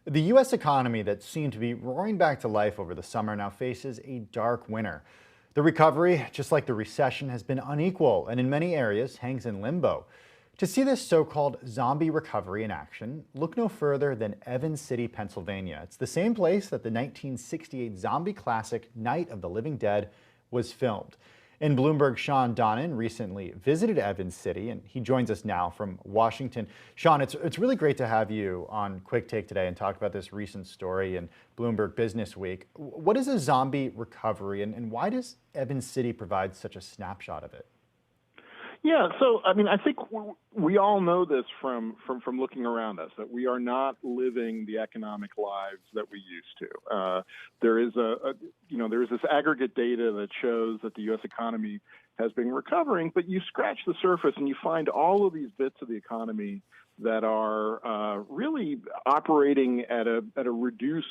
The U.S. economy that seemed to be roaring back to life over the summer now faces a dark winter. The recovery, just like the recession, has been unequal and in many areas hangs in limbo. To see this so-called zombie recovery in action, look no further than Evans City, Pennsylvania. It's the same place that the 1968 zombie classic Night of the Living Dead was filmed. And Bloomberg's Sean Donnan recently visited Evans City, and he joins us now from Washington. Sean, it's really great to have you on Quick Take today and talk about this recent story in Bloomberg Business Week. What is a zombie recovery, and why does Evans City provide such a snapshot of it? Yeah, so I mean, I think we all know this from looking around us, that we are not living the economic lives that we used to. There is there is this aggregate data that shows that the U.S. economy has been recovering, but you scratch the surface and you find all of these bits of the economy that are really operating at a reduced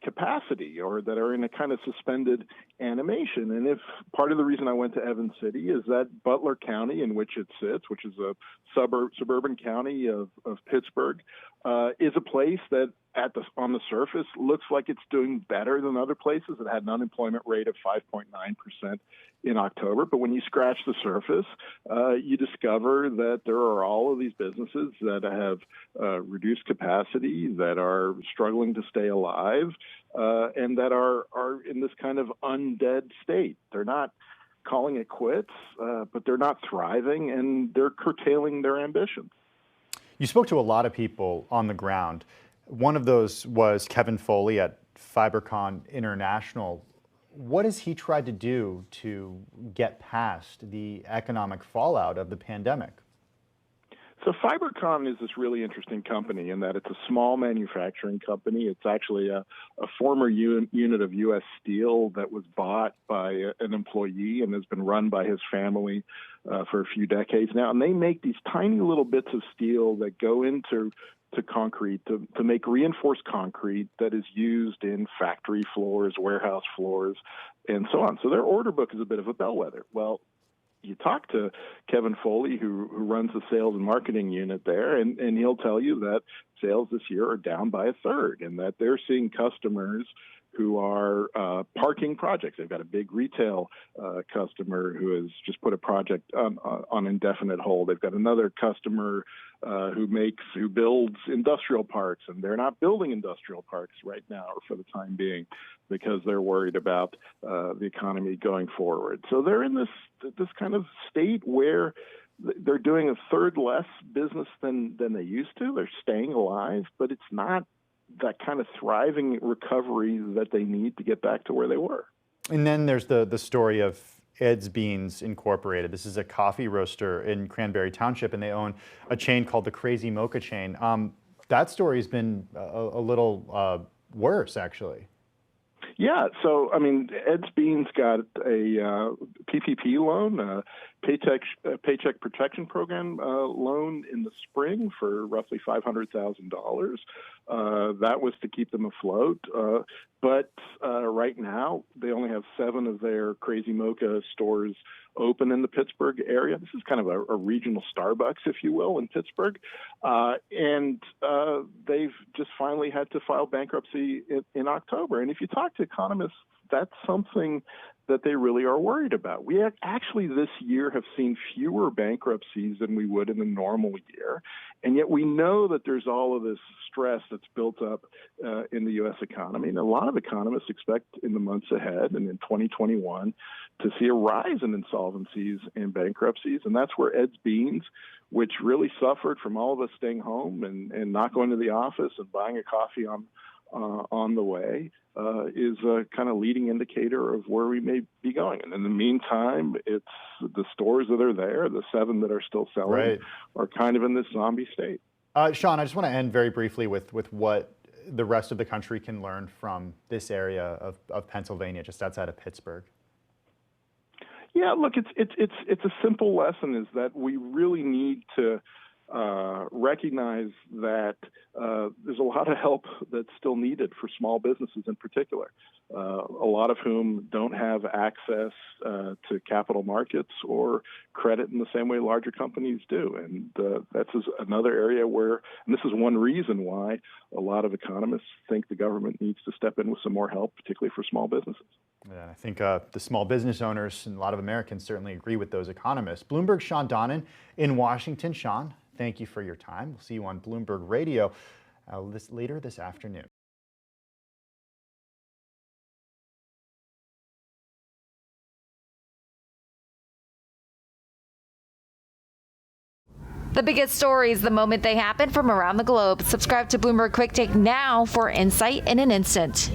capacity, or that are in a kind of suspended animation. And if part of the reason I went to Evans City is that Butler County, in which it sits, which is a suburban county of Pittsburgh, is a place that on the surface looks like it's doing better than other places. It had an unemployment rate of 5.9% in October. But when you scratch the surface, you discover that there are all of these businesses that have reduced capacity, that are struggling to stay alive, and that are in this kind of undead state. They're not calling it quits, but they're not thriving, and they're curtailing their ambitions. You spoke to a lot of people on the ground. One of those was Kevin Foley at Fibercon International. What has he tried to do to get past the economic fallout of the pandemic? So Fibercon is this really interesting company in that it's a small manufacturing company. It's actually a former unit of U.S. Steel that was bought by an employee and has been run by his family for a few decades now. And they make these tiny little bits of steel that go into concrete to make reinforced concrete that is used in factory floors, warehouse floors, and so on. So their order book is a bit of a bellwether. Well, you talk to Kevin Foley, who runs the sales and marketing unit there, and he'll tell you that sales this year are down by a third, and that they're seeing customers who are parking projects. They've got a big retail customer who has just put a project on indefinite hold. They've got another customer who builds industrial parks, and they're not building industrial parks right now or for the time being because they're worried about the economy going forward. So they're in this kind of state where they're doing a third less business than they used to. They're staying alive, but it's not that kind of thriving recovery that they need to get back to where they were. And then there's the story of Eds Beans Incorporated. This is a coffee roaster in Cranberry Township, and they own a chain called the Crazy Mocha chain. That story has been a little worse, actually. Yeah, so I mean, Eds Beans got a PPP loan, a Paycheck Protection Program loan in the spring for roughly $500,000. That was to keep them afloat. But right now, they only have 7 of their Crazy Mocha stores open in the Pittsburgh area. This is kind of a regional Starbucks, if you will, in Pittsburgh. And they've just finally had to file bankruptcy in October. And if you talk to economists, that's something that they really are worried about. We actually this year have seen fewer bankruptcies than we would in a normal year. And yet we know that there's all of this stress that's built up in the U.S. economy. And a lot of economists expect in the months ahead and in 2021 to see a rise in insolvencies and bankruptcies. And that's where Eds Beans, which really suffered from all of us staying home and not going to the office and buying a coffee on the way, is a kind of leading indicator of where we may be going. And in the meantime, it's the stores that are there, the 7 that are still selling, are kind of in this zombie state. Sean, I just want to end very briefly with what the rest of the country can learn from this area of Pennsylvania, just outside of Pittsburgh. Yeah, look, it's a simple lesson, is that we really need to recognize that there's a lot of help that's still needed for small businesses in particular, a lot of whom don't have access to capital markets or credit in the same way larger companies do. And that's another area where, and this is one reason why a lot of economists think the government needs to step in with some more help, particularly for small businesses. Yeah, I think the small business owners and a lot of Americans certainly agree with those economists. Bloomberg's Sean Donnan in Washington. Sean, thank you for your time. We'll see you on Bloomberg Radio later this afternoon. The biggest stories the moment they happen from around the globe. Subscribe to Bloomberg Quick Take now for insight in an instant.